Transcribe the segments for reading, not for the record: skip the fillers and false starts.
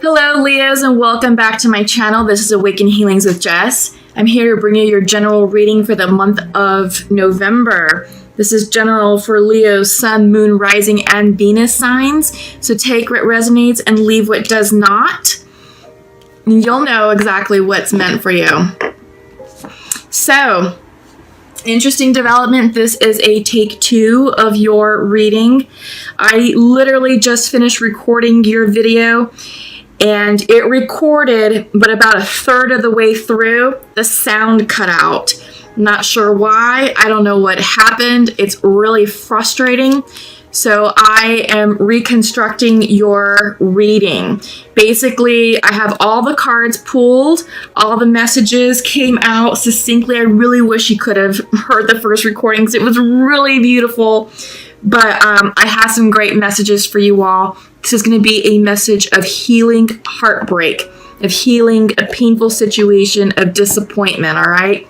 Hello, Leos, and welcome back to my channel. This is Awaken Healings with Jess. I'm here to bring you your general reading for the month of November. This is general for Leo's Sun, Moon, Rising, and Venus signs. So take what resonates and leave what does not. You'll know exactly what's meant for you. So, interesting development. This is a take 2 of your reading. I literally just finished recording your video. And it recorded, but about a third of the way through, the sound cut out. Not sure why. I don't know what happened. It's really frustrating. So I am reconstructing your reading. Basically, I have all the cards pulled. All the messages came out succinctly. I really wish you could have heard the first recording because it was really beautiful. But I have some great messages for you all. This is going to be a message of healing heartbreak, of healing a painful situation, of disappointment, all right?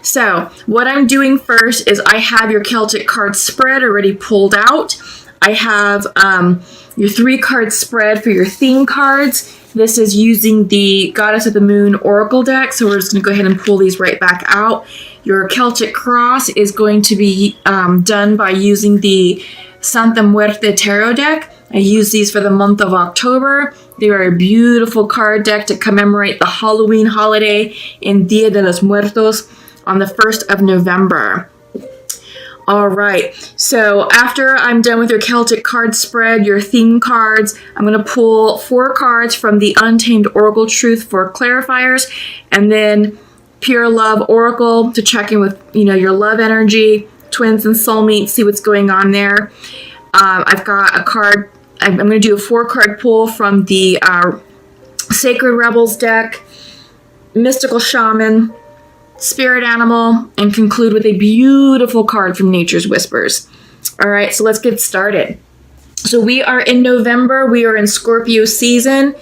So what I'm doing first is I have your Celtic card spread already pulled out. I have your 3-card spread for your theme cards. This is using the Goddess of the Moon Oracle deck, so we're just going to go ahead and pull these right back out. Your Celtic cross is going to be done by using the Santa Muerte Tarot deck. I use these for the month of October. They are a beautiful card deck to commemorate the Halloween holiday in Dia de los Muertos on the 1st of November. All right, so after I'm done with your Celtic card spread, your theme cards, I'm going to pull 4 cards from the Untamed Oracle Truth for clarifiers, and then Pure Love Oracle to check in with, your love energy, twins and soulmates, see what's going on there. I've got a card. I'm going to do a 4-card pull from the Sacred Rebels deck, Mystical Shaman, Spirit Animal, and conclude with a beautiful card from Nature's Whispers. All right, so let's get started. So we are in November. We are in Scorpio season.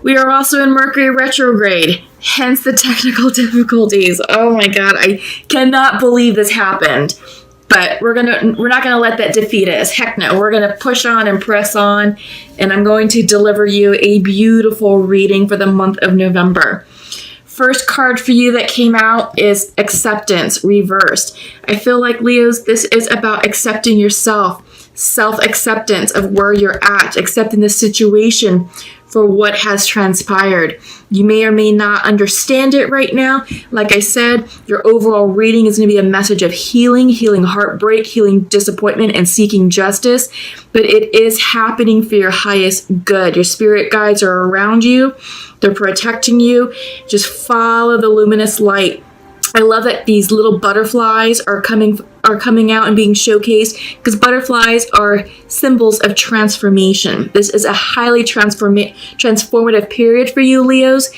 We are also in Mercury retrograde, hence the technical difficulties. Oh my God, I cannot believe this happened. But we're not gonna let that defeat us. Heck no, we're gonna push on and press on, and I'm going to deliver you a beautiful reading for the month of November. First card for you that came out is Acceptance Reversed. I feel like, Leos, this is about accepting yourself, self-acceptance of where you're at, accepting the situation for what has transpired. You may or may not understand it right now. Like I said, your overall reading is going to be a message of healing heartbreak, healing disappointment, and seeking justice. But it is happening for your highest good. Your spirit guides are around you. They're protecting you. Just follow the luminous light. I love that these little butterflies are coming out and being showcased, because butterflies are symbols of transformation. This is a highly transformative period for you, Leos.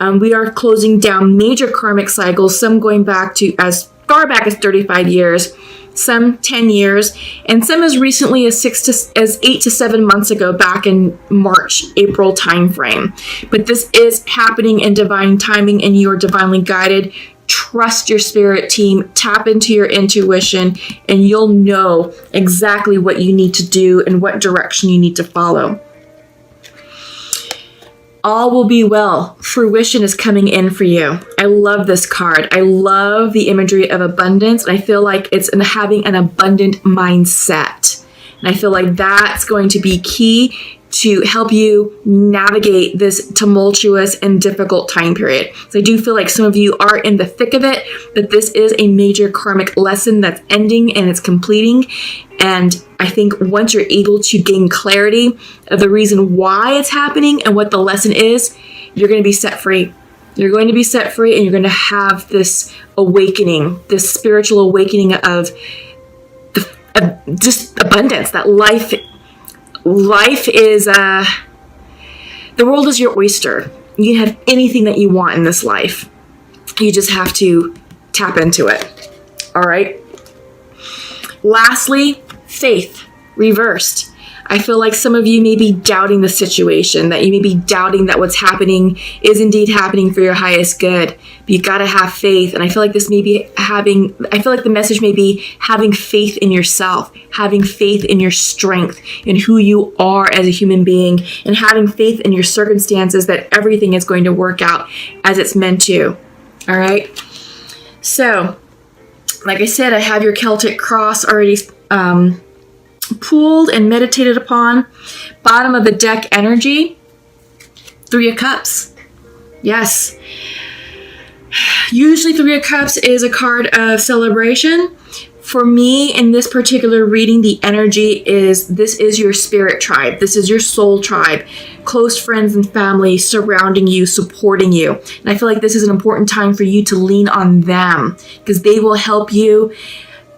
We are closing down major karmic cycles, some going back to as far back as 35 years, some 10 years, and some as recently as 8 to 7 months ago, back in March, April timeframe. But this is happening in divine timing, and you are divinely guided. Trust your spirit team, tap into your intuition, and you'll know exactly what you need to do and what direction you need to follow. All will be well. Fruition is coming in for you. I love this card. I love the imagery of abundance, and I feel like it's in having an abundant mindset. And I feel like that's going to be key to help you navigate this tumultuous and difficult time period. So I do feel like some of you are in the thick of it, but this is a major karmic lesson that's ending and it's completing. And I think once you're able to gain clarity of the reason why it's happening and what the lesson is, you're going to be set free. You're going to be set free, and you're going to have this awakening, this spiritual awakening of just abundance, that life is, the world is your oyster. You can have anything that you want in this life. You just have to tap into it. All right. Lastly, Faith Reversed. I feel like some of you may be doubting the situation, that you may be doubting that what's happening is indeed happening for your highest good. But you got to have faith. And I feel like I feel like the message may be having faith in yourself, having faith in your strength, in who you are as a human being, and having faith in your circumstances that everything is going to work out as it's meant to. All right. So, like I said, I have your Celtic cross already pooled and meditated upon. Bottom of the deck energy, 3 of Cups. Yes. Usually 3 of Cups is a card of celebration. For me, in this particular reading, the energy is, this is your spirit tribe. This is your soul tribe. Close friends and family surrounding you, supporting you. And I feel like this is an important time for you to lean on them, because they will help you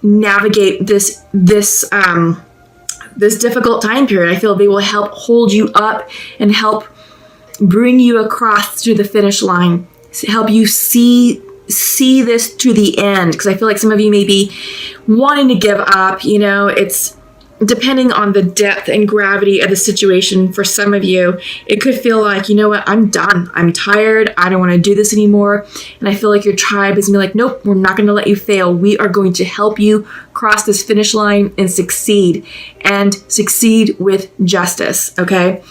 navigate this difficult time period. I feel they will help hold you up and help bring you across through the finish line, help you see this to the end, because I feel like some of you may be wanting to give up. You know, it's depending on the depth and gravity of the situation. For some of you, it could feel like, you know what, I'm done. I'm tired. I don't want to do this anymore. And I feel like your tribe is going to be like, nope, we're not going to let you fail. We are going to help you cross this finish line and succeed with justice. Okay.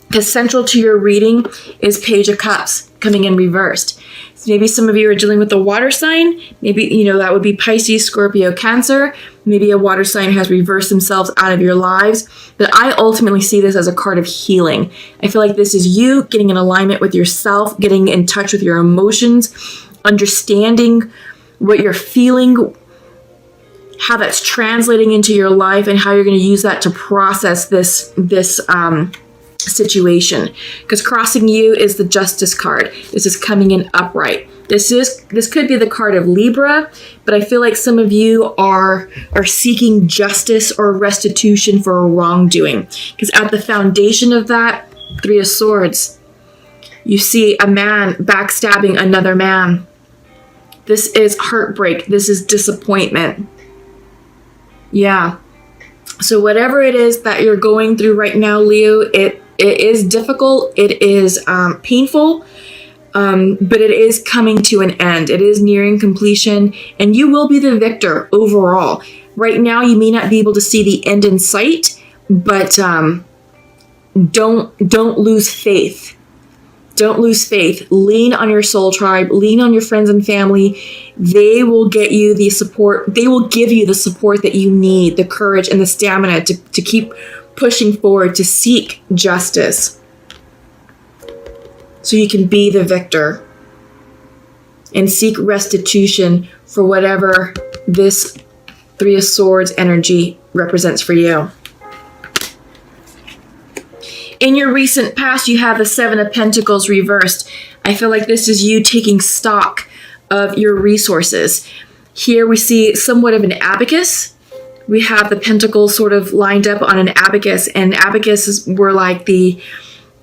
Because central to your reading is Page of Cups coming in reversed. So maybe some of you are dealing with a water sign. Maybe, you know, that would be Pisces, Scorpio, Cancer. Maybe a water sign has reversed themselves out of your lives. But I ultimately see this as a card of healing. I feel like this is you getting in alignment with yourself, getting in touch with your emotions, understanding what you're feeling, how that's translating into your life, and how you're going to use that to process this situation. Because crossing you is the Justice card. This is coming in upright. This could be the card of Libra, but I feel like some of you are seeking justice or restitution for a wrongdoing. Because at the foundation of that, 3 of Swords, you see a man backstabbing another man. This is heartbreak. This is disappointment. Yeah. So whatever it is that you're going through right now, Leo, it is difficult. It is painful, but it is coming to an end. It is nearing completion, and you will be the victor overall. Right now, you may not be able to see the end in sight, but don't lose faith. Don't lose faith. Lean on your soul tribe. Lean on your friends and family. They will get you the support. They will give you the support that you need, the courage and the stamina to keep pushing forward, to seek justice, so you can be the victor and seek restitution for whatever this 3 of Swords energy represents for you. In your recent past, you have the 7 of Pentacles reversed. I feel like this is you taking stock of your resources. Here we see somewhat of an abacus. We have the pentacles sort of lined up on an abacus, and abacuses were like the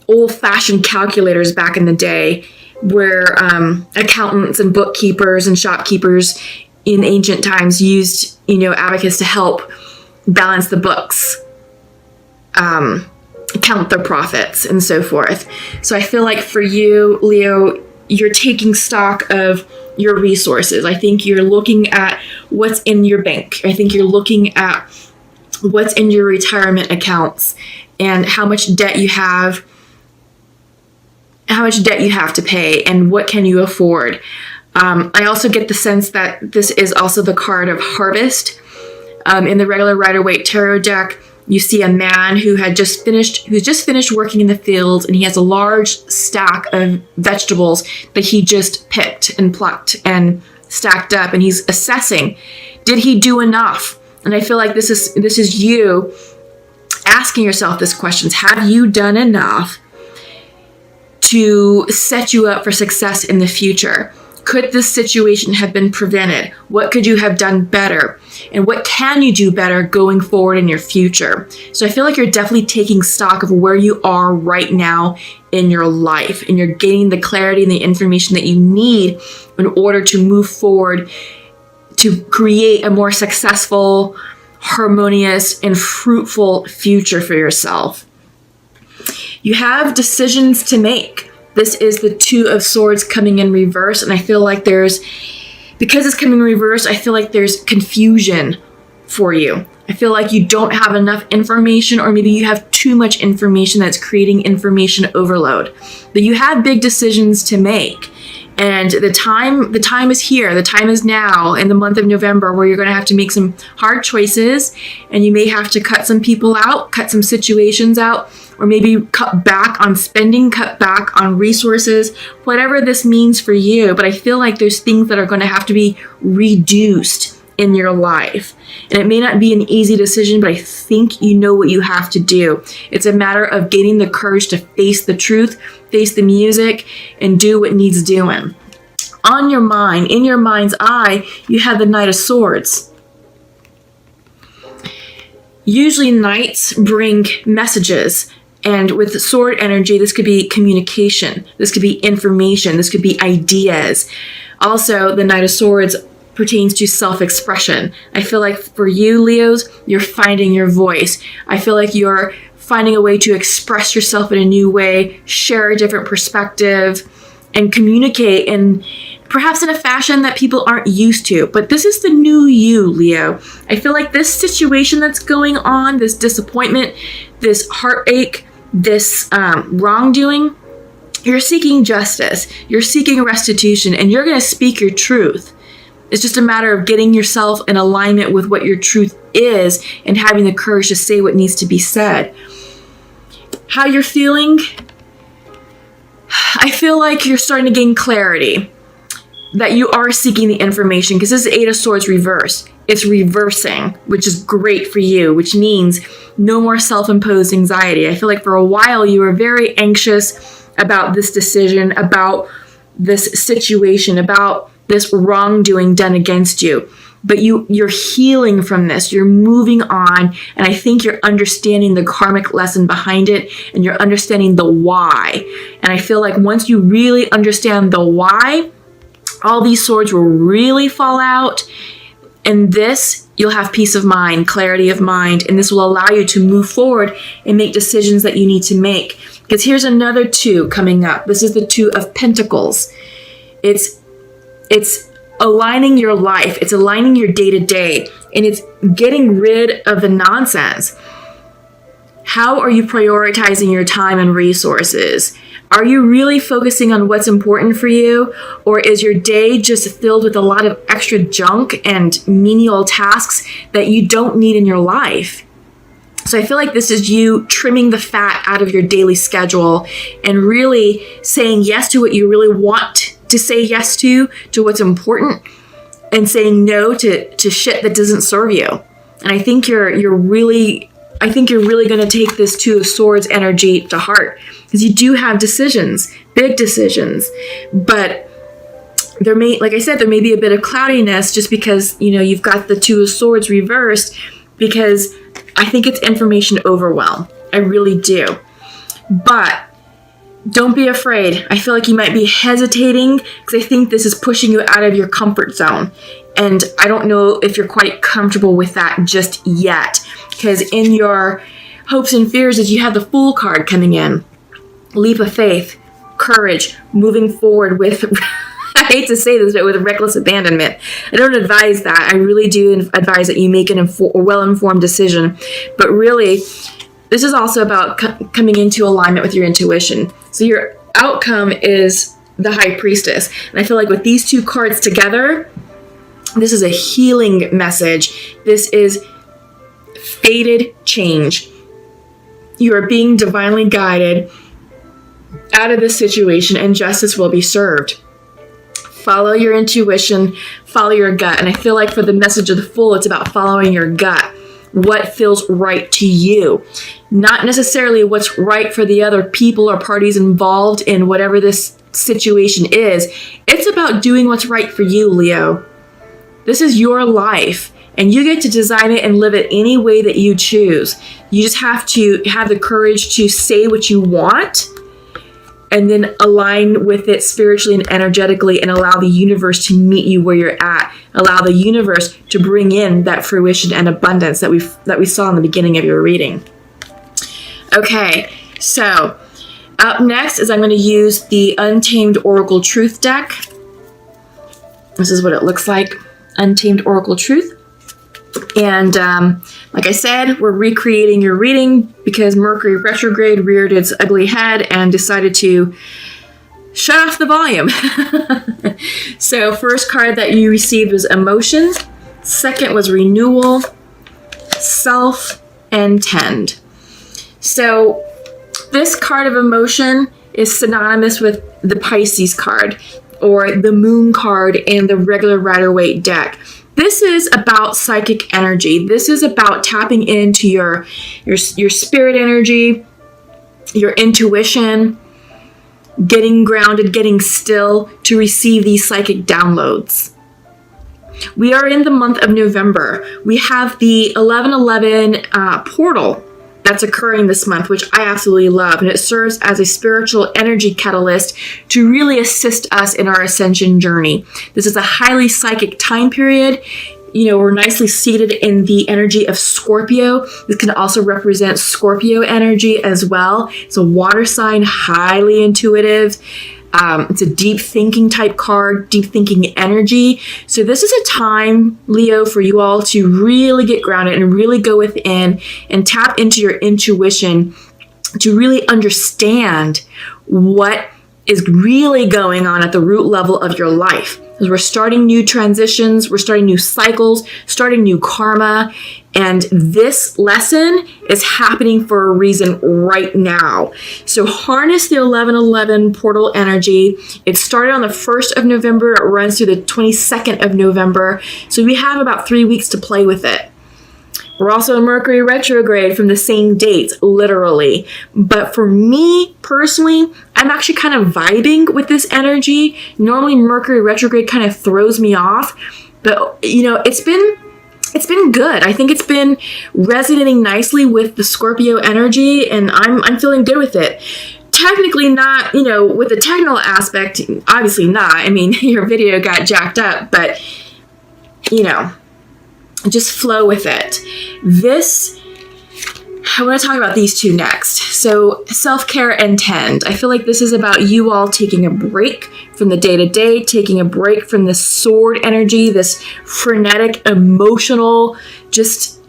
old-fashioned calculators back in the day, where accountants and bookkeepers and shopkeepers in ancient times used, abacus to help balance the books, count their profits, and so forth. So I feel like for you, Leo, you're taking stock of your resources. I think you're looking at what's in your bank. I think you're looking at what's in your retirement accounts and how much debt you have to pay, and what can you afford. I also get the sense that this is also the card of harvest. In the regular Rider-Waite Tarot deck, you see a man who's just finished working in the fields, and he has a large stack of vegetables that he just picked and plucked and stacked up, and he's assessing, did he do enough? And I feel like this is you asking yourself this question: have you done enough to set you up for success in the future? Could this situation have been prevented? What could you have done better? And what can you do better going forward in your future? So I feel like you're definitely taking stock of where you are right now in your life, and you're gaining the clarity and the information that you need in order to move forward to create a more successful, harmonious and fruitful future for yourself. You have decisions to make. This is the Two of Swords coming in reverse, and I feel like because it's coming in reverse, I feel like there's confusion for you. I feel like you don't have enough information, or maybe you have too much information that's creating information overload. But you have big decisions to make. And the time is here. The time is now in the month of November, where you're going to have to make some hard choices, and you may have to cut some people out, cut some situations out, or maybe cut back on spending, cut back on resources, whatever this means for you. But I feel like there's things that are going to have to be reduced in your life. And it may not be an easy decision, but I think you know what you have to do. It's a matter of gaining the courage to face the truth, face the music, and do what needs doing. On your mind, in your mind's eye, you have the Knight of Swords. Usually knights bring messages, and with the sword energy, this could be communication, this could be information, this could be ideas. Also, the Knight of Swords pertains to self-expression. I feel like for you, Leos, you're finding your voice. I feel like you're finding a way to express yourself in a new way, share a different perspective, and communicate in perhaps in a fashion that people aren't used to. But this is the new you, Leo. I feel like this situation that's going on, this disappointment, this heartache, this wrongdoing, you're seeking justice, you're seeking restitution, and you're going to speak your truth. It's just a matter of getting yourself in alignment with what your truth is and having the courage to say what needs to be said. How you're feeling? I feel like you're starting to gain clarity, that you are seeking the information, because this is Eight of Swords reverse. It's reversing, which is great for you, which means no more self-imposed anxiety. I feel like for a while you were very anxious about this decision, about this situation, about this wrongdoing done against you. But you're healing from this. You're moving on. And I think you're understanding the karmic lesson behind it, and you're understanding the why. And I feel like once you really understand the why, all these swords will really fall out. And this, you'll have peace of mind, clarity of mind, and this will allow you to move forward and make decisions that you need to make. Because here's another two coming up. This is the Two of Pentacles. It's aligning your life. It's aligning your day-to-day, and it's getting rid of the nonsense. How are you prioritizing your time and resources? Are you really focusing on what's important for you? Or is your day just filled with a lot of extra junk and menial tasks that you don't need in your life? So I feel like this is you trimming the fat out of your daily schedule and really saying yes to what you really want to say yes to what's important, and saying no to shit that doesn't serve you. And I think you're really going to take this Two of Swords energy to heart, because you do have decisions, big decisions. But there may be a bit of cloudiness just because, you've got the Two of Swords reversed, because I think it's information overwhelm. I really do. But don't be afraid. I feel like you might be hesitating, because I think this is pushing you out of your comfort zone. And I don't know if you're quite comfortable with that just yet, because in your hopes and fears is you have the Fool card coming in. Leap of faith, courage, moving forward with, I hate to say this, but with reckless abandonment. I don't advise that. I really do advise that you make a well-informed decision. But really, this is also about coming into alignment with your intuition. So your outcome is the High Priestess. And I feel like with these two cards together, this is a healing message. This is fated change. You are being divinely guided out of this situation, and justice will be served. Follow your intuition, follow your gut. And I feel like for the message of the Fool, it's about following your gut. What feels right to you, not necessarily what's right for the other people or parties involved in whatever this situation is. It's about doing what's right for you, Leo. This is your life, and you get to design it and live it any way that you choose. You just have to have the courage to say what you want and then align with it spiritually and energetically and allow the universe to meet you where you're at. Allow the universe to bring in that fruition and abundance that we saw in the beginning of your reading. Okay, so up next is I'm going to use the Untamed Oracle Truth deck. This is what it looks like, Untamed Oracle Truth. And like I said, we're recreating your reading because Mercury retrograde reared its ugly head and decided to shut off the volume. So first card that you received was Emotions. Second was Renewal, Self, and Tend. So this card of Emotion is synonymous with the Pisces card or the Moon card and the regular Rider-Waite deck. This is about psychic energy. This is about tapping into your spirit energy, your intuition, getting grounded, getting still to receive these psychic downloads. We are in the month of November. We have the 1111 portal that's occurring this month, which I absolutely love. And it serves as a spiritual energy catalyst to really assist us in our ascension journey. This is a highly psychic time period. You know, we're nicely seated in the energy of Scorpio. This can also represent Scorpio energy as well. It's a water sign, highly intuitive. It's a deep thinking type card, deep thinking energy. So this is a time, Leo, for you all to really get grounded and really go within and tap into your intuition to really understand what is really going on at the root level of your life. Because we're starting new transitions, we're starting new cycles, starting new karma, and this lesson is happening for a reason right now. So harness the 1111 portal energy. It started on the 1st of November, it runs through the 22nd of November, so we have about 3 weeks to play with it. We're also in Mercury retrograde from the same dates, literally. But for me personally, I'm actually kind of vibing with this energy. Normally Mercury retrograde kind of throws me off, but you know, it's been good. I think it's been resonating nicely with the Scorpio energy, and I'm feeling good with it. Technically not, you know, with the technical aspect, obviously not. I mean, your video got jacked up, but you know, just flow with it. I want to talk about these two next. So self-care and tend. I feel like this is about you all taking a break from the day-to-day, taking a break from this sword energy, this frenetic, emotional, just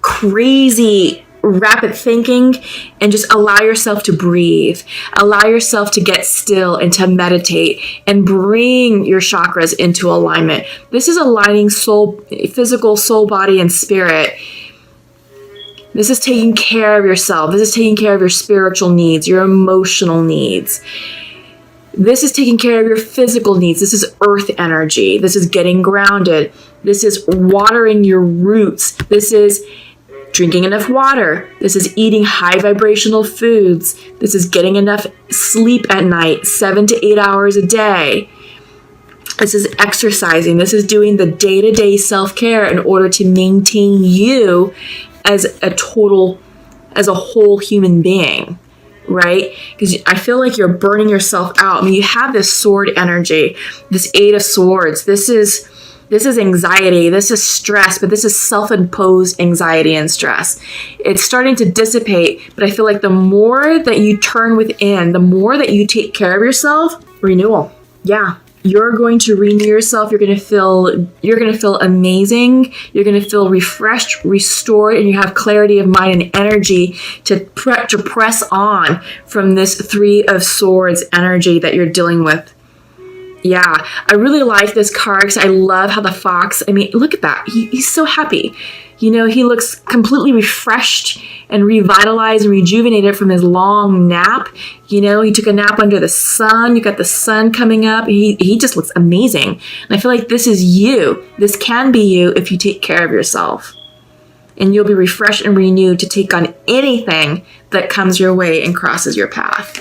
crazy, rapid thinking, and just allow yourself to breathe. Allow yourself to get still and to meditate and bring your chakras into alignment. This is aligning soul, physical, soul, body, and spirit. This is taking care of yourself. This is taking care of your spiritual needs, your emotional needs. This is taking care of your physical needs. This is earth energy. This is getting grounded. This is watering your roots. This is drinking enough water. This is eating high vibrational foods. This is getting enough sleep at night, 7 to 8 hours a day. This is exercising. This is doing the day-to-day self-care in order to maintain you as a whole human being, right? Because I feel like you're burning yourself out. I mean, you have this sword energy, this 8 of Swords. This is anxiety, this is stress, but this is self-imposed anxiety and stress. It's starting to dissipate, but I feel like the more that you turn within, the more that you take care of yourself, renewal. Yeah. You're going to renew yourself. You're going to feel amazing. You're going to feel refreshed, restored, and you have clarity of mind and energy to press on from this 3 of Swords energy that you're dealing with. Yeah, I really like this card because I love how the fox, I mean, look at that. He's so happy. You know, he looks completely refreshed and revitalized and rejuvenated from his long nap. You know, he took a nap under the sun. You got the sun coming up. He just looks amazing. And I feel like this is you. This can be you if you take care of yourself. And you'll be refreshed and renewed to take on anything that comes your way and crosses your path.